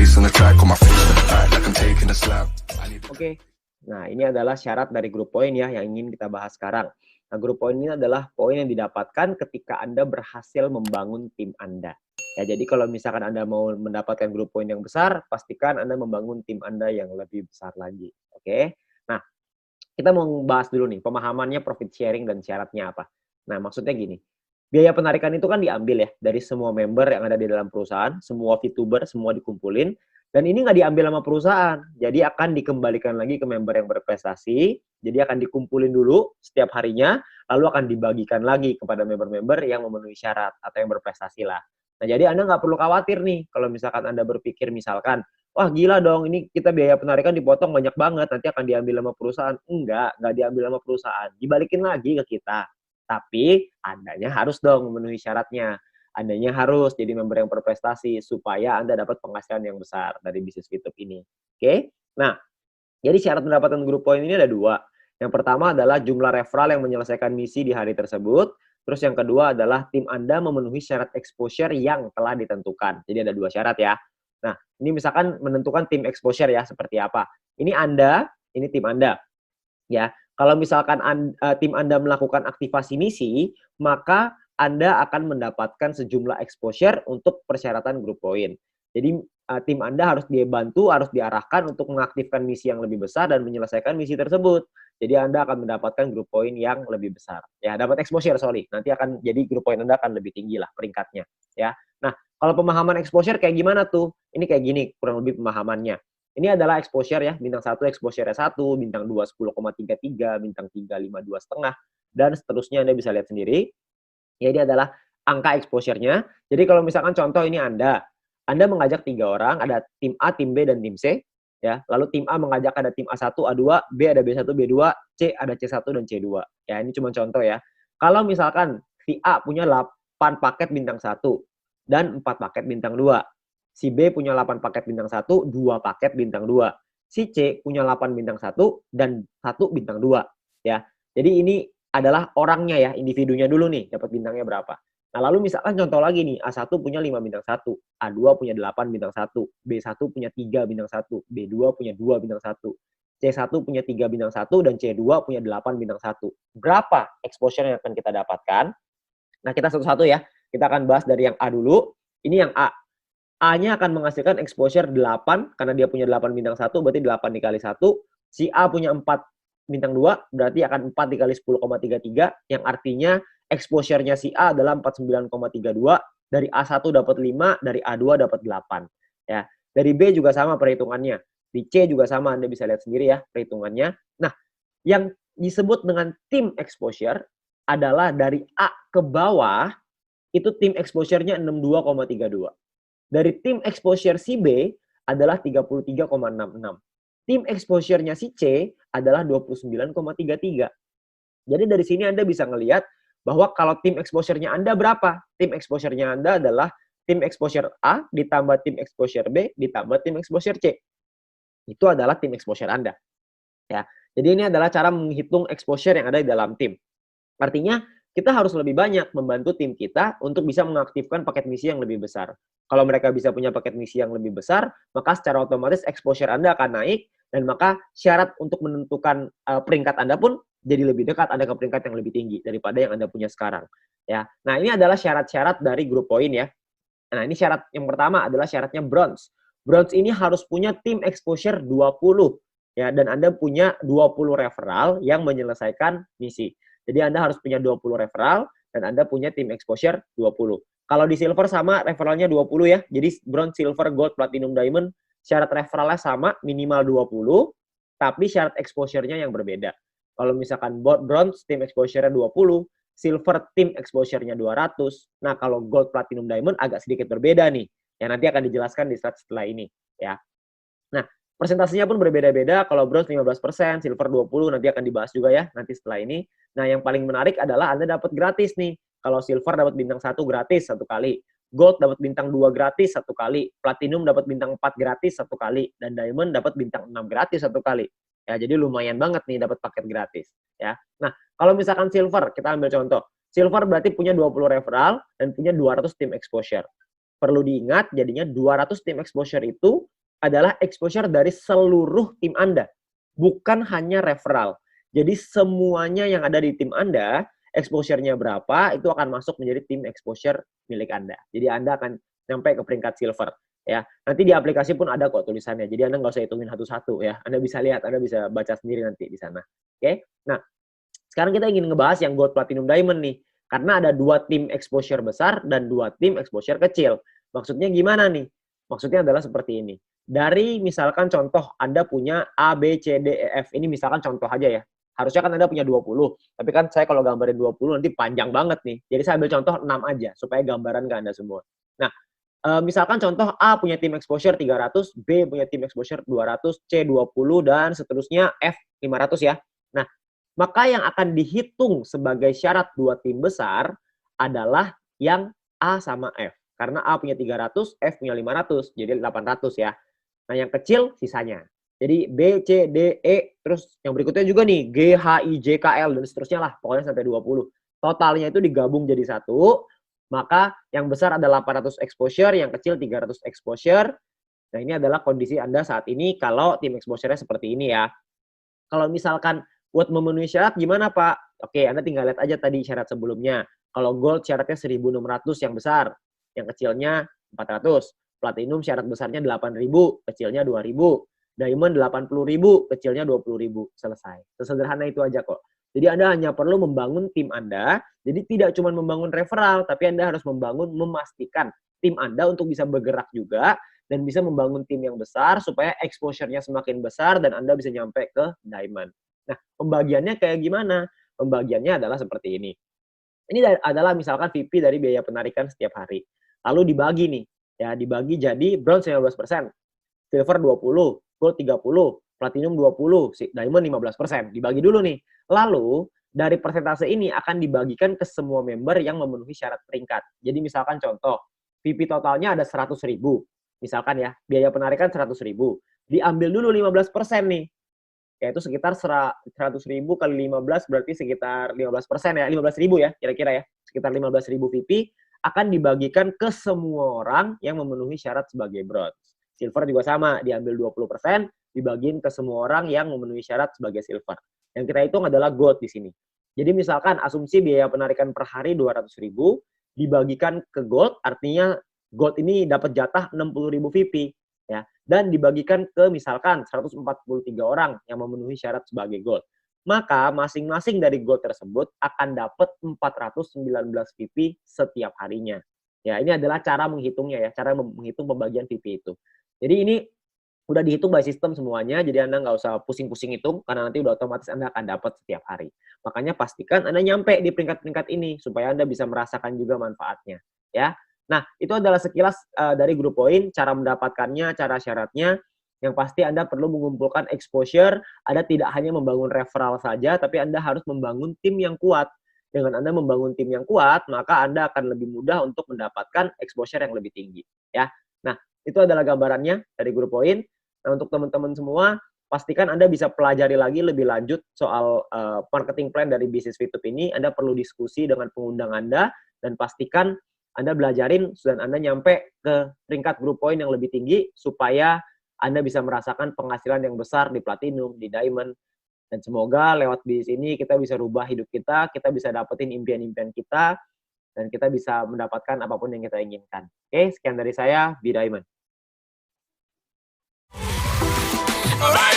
pace on the track, on my feet to the back, like I'm taking a slap. Oke, nah ini adalah syarat dari grup poin ya yang ingin kita bahas sekarang. Nah, grup poin ini adalah poin yang didapatkan ketika Anda berhasil membangun tim Anda. Ya, jadi kalau misalkan Anda mau mendapatkan grup poin yang besar, pastikan Anda membangun tim Anda yang lebih besar lagi. Oke, nah kita mau bahas dulu nih pemahamannya profit sharing dan syaratnya apa. Nah, maksudnya gini, biaya penarikan itu kan diambil ya dari semua member yang ada di dalam perusahaan, semua VTuber, semua dikumpulin, dan ini nggak diambil sama perusahaan. Jadi akan dikembalikan lagi ke member yang berprestasi, jadi akan dikumpulin dulu setiap harinya, lalu akan dibagikan lagi kepada member-member yang memenuhi syarat atau yang berprestasi lah. Nah, jadi Anda nggak perlu khawatir nih kalau misalkan Anda berpikir misalkan, wah gila dong, ini kita biaya penarikan dipotong banyak banget, nanti akan diambil sama perusahaan. Nggak diambil sama perusahaan, dibalikin lagi ke kita. Tapi Andanya harus dong memenuhi syaratnya. Andanya harus jadi member yang berprestasi supaya Anda dapat penghasilan yang besar dari bisnis YouTube ini. Oke? Nah, jadi syarat mendapatkan grup poin ini ada dua. Yang pertama adalah jumlah referral yang menyelesaikan misi di hari tersebut. Terus yang kedua adalah tim Anda memenuhi syarat exposure yang telah ditentukan. Jadi ada dua syarat ya. Nah, ini misalkan menentukan tim exposure ya, seperti apa. Ini Anda, ini tim Anda. Ya, kalau misalkan tim Anda melakukan aktivasi misi, maka Anda akan mendapatkan sejumlah exposure untuk persyaratan grup poin. Jadi tim Anda harus dibantu, harus diarahkan untuk mengaktifkan misi yang lebih besar dan menyelesaikan misi tersebut. Jadi Anda akan mendapatkan grup poin yang lebih besar. Ya, dapat exposure, sorry. Nanti akan jadi grup poin Anda akan lebih tinggi lah peringkatnya. Ya. Nah, kalau pemahaman exposure kayak gimana tuh? Ini kayak gini kurang lebih pemahamannya. Ini adalah exposure ya, bintang 1 exposure 1, bintang 2 10,33, bintang 3 5,2,5, dan seterusnya Anda bisa lihat sendiri. Ya, ini adalah angka exposure-nya. Jadi kalau misalkan contoh ini Anda mengajak 3 orang, ada tim A, tim B, dan tim C. Ya, lalu tim A mengajak ada tim A1, A2, B ada B1, B2, C ada C1 dan C2. Ya, ini cuma contoh ya. Kalau misalkan si A punya 8 paket bintang 1 dan 4 paket bintang 2. Si B punya 8 paket bintang 1, 2 paket bintang 2. Si C punya 8 bintang 1 dan 1 bintang 2. Ya. Jadi ini adalah orangnya ya, individunya dulu nih, dapat bintangnya berapa. Nah, lalu misalkan contoh lagi nih, A1 punya 5 bintang 1, A2 punya 8 bintang 1, B1 punya 3 bintang 1, B2 punya 2 bintang 1, C1 punya 3 bintang 1, dan C2 punya 8 bintang 1. Berapa exposure yang akan kita dapatkan? Nah, kita satu-satu ya. Kita akan bahas dari yang A dulu. Ini yang A. A-nya akan menghasilkan exposure 8, karena dia punya 8 bintang 1, berarti 8 dikali 1. Si A punya 4 bintang 2, berarti akan 4 dikali 10,33, yang artinya exposure-nya si A adalah 49,32, dari A1 dapat 5, dari A2 dapat 8. Ya. Dari B juga sama perhitungannya. Di C juga sama, Anda bisa lihat sendiri ya perhitungannya. Nah, yang disebut dengan tim exposure adalah dari A ke bawah, itu tim exposure-nya 62,32. Dari tim exposure si B adalah 33,66. Tim exposure-nya si C adalah 29,33. Jadi dari sini Anda bisa ngelihat bahwa kalau tim exposure-nya Anda berapa? Tim exposure-nya Anda adalah tim exposure A ditambah tim exposure B ditambah tim exposure C. Itu adalah tim exposure Anda. Ya. Jadi ini adalah cara menghitung exposure yang ada di dalam tim. Artinya kita harus lebih banyak membantu tim kita untuk bisa mengaktifkan paket misi yang lebih besar. Kalau mereka bisa punya paket misi yang lebih besar, maka secara otomatis exposure Anda akan naik, dan maka syarat untuk menentukan peringkat Anda pun jadi lebih dekat, Anda ke peringkat yang lebih tinggi daripada yang Anda punya sekarang. Ya. Nah, ini adalah syarat-syarat dari grup poin ya. Nah, ini syarat yang pertama adalah syaratnya bronze. Bronze ini harus punya tim exposure 20 ya, dan Anda punya 20 referral yang menyelesaikan misi. Jadi Anda harus punya 20 referral dan Anda punya tim exposure 20. Kalau di silver sama referralnya 20 ya. Jadi bronze, silver, gold, platinum, diamond syarat referralnya sama minimal 20, tapi syarat exposure-nya yang berbeda. Kalau misalkan bronze tim exposure-nya 20, silver tim exposure-nya 200. Nah, kalau gold, platinum, diamond agak sedikit berbeda nih. Yang nanti akan dijelaskan di slide setelah ini ya. Nah, presentasinya pun berbeda-beda. Kalau bronze 15%, silver 20%, nanti akan dibahas juga ya nanti setelah ini. Nah, yang paling menarik adalah Anda dapat gratis nih. Kalau silver dapat bintang 1 gratis 1 kali, gold dapat bintang 2 gratis 1 kali, platinum dapat bintang 4 gratis 1 kali, dan diamond dapat bintang 6 gratis 1 kali. Ya, jadi lumayan banget nih dapat paket gratis ya. Nah, kalau misalkan silver, kita ambil contoh. Silver berarti punya 20 referral dan punya 200 tim exposure. perlu diingat jadinya 200 tim exposure itu adalah exposure dari seluruh tim Anda, bukan hanya referral. Jadi semuanya yang ada di tim Anda, exposure-nya berapa, itu akan masuk menjadi tim exposure milik Anda. Jadi Anda akan sampai ke peringkat silver. Ya, nanti di aplikasi pun ada kok tulisannya. Jadi Anda nggak usah hitungin satu-satu ya. Anda bisa lihat, Anda bisa baca sendiri nanti di sana. Oke? Nah, sekarang kita ingin ngebahas yang Gold, Platinum, Diamond nih. Karena ada 2 tim exposure besar dan 2 tim exposure kecil. Maksudnya gimana nih? Maksudnya adalah seperti ini. Dari misalkan contoh Anda punya A, B, C, D, E, F. Ini misalkan contoh aja ya. Harusnya kan Anda punya 20. Tapi kan saya kalau gambarin 20 nanti panjang banget nih. Jadi saya ambil contoh 6 aja supaya gambaran ke Anda semua. Nah, misalkan contoh A punya tim exposure 300, B punya tim exposure 200, C 20, dan seterusnya F 500 ya. Nah, maka yang akan dihitung sebagai syarat 2 tim besar adalah yang A sama F. Karena A punya 300, F punya 500, jadi 800 ya. Nah, yang kecil sisanya. Jadi B, C, D, E, terus yang berikutnya juga nih, G, H, I, J, K, L, dan seterusnya lah. Pokoknya sampai 20. Totalnya itu digabung jadi satu, maka yang besar ada 800 exposure, yang kecil 300 exposure. Nah, ini adalah kondisi Anda saat ini kalau tim exposure-nya seperti ini ya. Kalau misalkan buat memenuhi syarat gimana Pak? Oke, Anda tinggal lihat aja tadi syarat sebelumnya. Kalau gold syaratnya 1.600 yang besar, yang kecilnya 400. Platinum syarat besarnya 8.000, kecilnya 2.000. Diamond 80.000, kecilnya 20.000. Selesai. Sesederhana itu aja kok. Jadi Anda hanya perlu membangun tim Anda. Jadi tidak cuma membangun referral, tapi Anda harus memastikan tim Anda untuk bisa bergerak juga dan bisa membangun tim yang besar supaya exposure-nya semakin besar dan Anda bisa nyampe ke diamond. Nah, pembagiannya kayak gimana? Pembagiannya adalah seperti ini. Ini adalah misalkan VP dari biaya penarikan setiap hari. Lalu dibagi nih, ya dibagi jadi bronze 15%, silver 20, gold 30, platinum 20, diamond 15%. Dibagi dulu nih. Lalu dari persentase ini akan dibagikan ke semua member yang memenuhi syarat peringkat. Jadi misalkan contoh, VP totalnya ada 100.000. Misalkan ya, biaya penarikan 100.000. Diambil dulu 15% nih. Yaitu sekitar 100.000 kali 15 berarti sekitar 15% ya, 15.000 ya kira-kira ya. Sekitar 15.000 VP akan dibagikan ke semua orang yang memenuhi syarat sebagai bronze. Silver juga sama, diambil 20%, dibagiin ke semua orang yang memenuhi syarat sebagai silver. Yang kita hitung adalah gold di sini. Jadi misalkan asumsi biaya penarikan per hari 200.000 dibagikan ke gold, artinya gold ini dapat jatah 60.000 VP ya, dan dibagikan ke misalkan 143 orang yang memenuhi syarat sebagai gold. Maka masing-masing dari gold tersebut akan dapat 419 VP setiap harinya. Ya, ini adalah cara menghitungnya ya, cara menghitung pembagian VP itu. Jadi ini udah dihitung by system semuanya, jadi Anda nggak usah pusing-pusing hitung, karena nanti udah otomatis Anda akan dapat setiap hari. Makanya pastikan Anda nyampe di peringkat-peringkat ini, supaya Anda bisa merasakan juga manfaatnya. Ya. Nah, itu adalah sekilas dari Grup Poin, cara mendapatkannya, cara syaratnya. Yang pasti Anda perlu mengumpulkan exposure, Anda tidak hanya membangun referral saja, tapi Anda harus membangun tim yang kuat. Dengan Anda membangun tim yang kuat, maka Anda akan lebih mudah untuk mendapatkan exposure yang lebih tinggi. Ya. Nah, itu adalah gambarannya dari Grup Poin. Nah, untuk teman-teman semua, pastikan Anda bisa pelajari lagi lebih lanjut soal marketing plan dari bisnis Fitup ini. Anda perlu diskusi dengan pengundang Anda, dan pastikan Anda belajarin dan Anda nyampe ke peringkat Grup Poin yang lebih tinggi, supaya Anda bisa merasakan penghasilan yang besar di platinum, di diamond. Dan semoga lewat bisnis ini kita bisa rubah hidup kita bisa dapetin impian-impian kita, dan kita bisa mendapatkan apapun yang kita inginkan. Oke, sekian dari saya, Be Diamond. Alright.